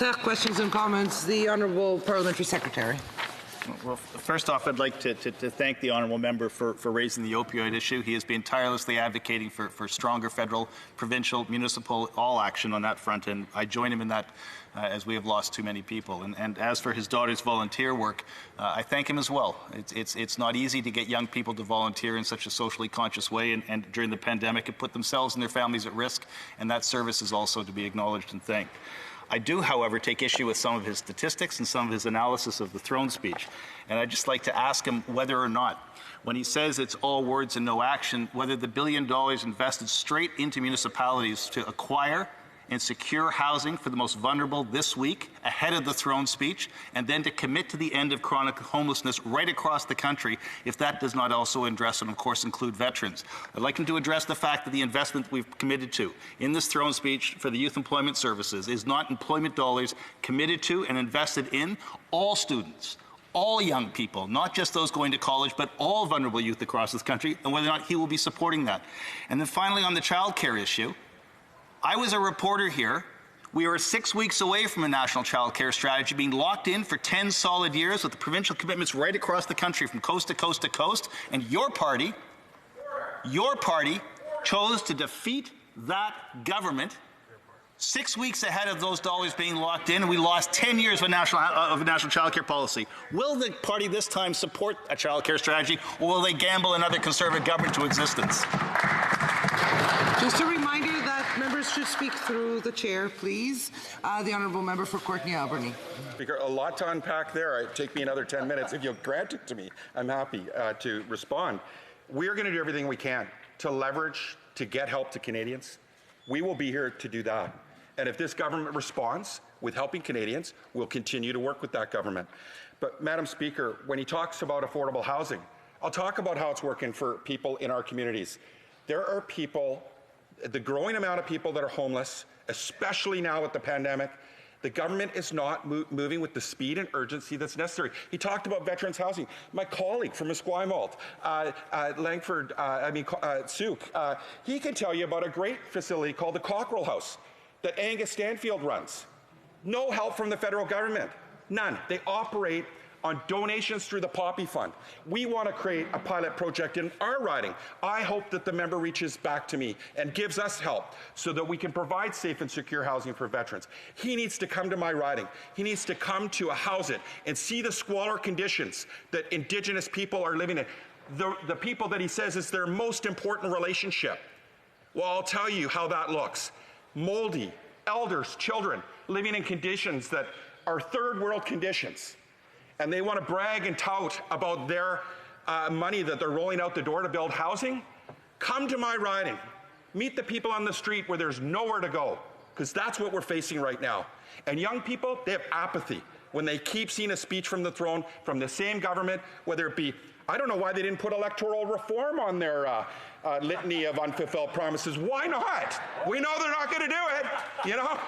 Questions and comments. The Honourable Parliamentary Secretary. Well, first off, I'd like to thank the honourable member for raising the opioid issue. He has been tirelessly advocating for stronger federal, provincial, municipal, all action on that front, and I join him in that as we have lost too many people. And as for his daughter's volunteer work, I thank him as well. It's not easy to get young people to volunteer in such a socially conscious way, and during the pandemic, it put themselves and their families at risk, and that service is also to be acknowledged and thanked. I do, however, take issue with some of his statistics and some of his analysis of the throne speech. And I'd just like to ask him whether or not, when he says it's all words and no action, whether the $1 billion invested straight into municipalities to acquire and secure housing for the most vulnerable this week, ahead of the throne speech, and then to commit to the end of chronic homelessness right across the country, if that does not also address and, of course, include veterans. I'd like him to address the fact that the investment we've committed to in this throne speech for the Youth Employment Services is not employment dollars committed to and invested in all students, all young people, not just those going to college, but all vulnerable youth across this country, and whether or not he will be supporting that. And then finally, on the childcare issue, I was a reporter here. We are 6 weeks away from a national childcare strategy being locked in for 10 solid years with the provincial commitments right across the country from coast to coast to coast. And your party chose to defeat that government 6 weeks ahead of those dollars being locked in, and we lost 10 years of a national childcare policy. Will the party this time support a childcare strategy, or will they gamble another Conservative government to existence? Just a reminder that members should speak through the chair, please. The Honourable Member for Courtenay-Alberni. Speaker, a lot to unpack there. It'll take me another 10 minutes. If you'll grant it to me, I'm happy to respond. We're going to do everything we can to leverage, to get help to Canadians. We will be here to do that. And if this government responds with helping Canadians, we'll continue to work with that government. But, Madam Speaker, when he talks about affordable housing, I'll talk about how it's working for people in our communities. There are people, the growing amount of people that are homeless, especially now with the pandemic. The government is not moving with the speed and urgency that's necessary. He talked about veterans housing. My colleague from Esquimalt, Souk, he can tell you about a great facility called the Cockrell House that Angus Stanfield runs. No help from the federal government, none. They operate on donations through the Poppy Fund. We want to create a pilot project in our riding. I hope that the member reaches back to me and gives us help so that we can provide safe and secure housing for veterans. He needs to come to my riding. He needs to come to a house it and see the squalor conditions that Indigenous people are living in. The people that he says is their most important relationship. Well, I'll tell you how that looks. Moldy, elders, children living in conditions that are third world conditions. And they want to brag and tout about their money that they're rolling out the door to build housing. Come to my riding. Meet the people on the street where there's nowhere to go, because that's what we're facing right now. And young people, they have apathy when they keep seeing a speech from the throne, from the same government, whether it be, I don't know why they didn't put electoral reform on their litany of unfulfilled promises. Why not? We know they're not going to do it, you know?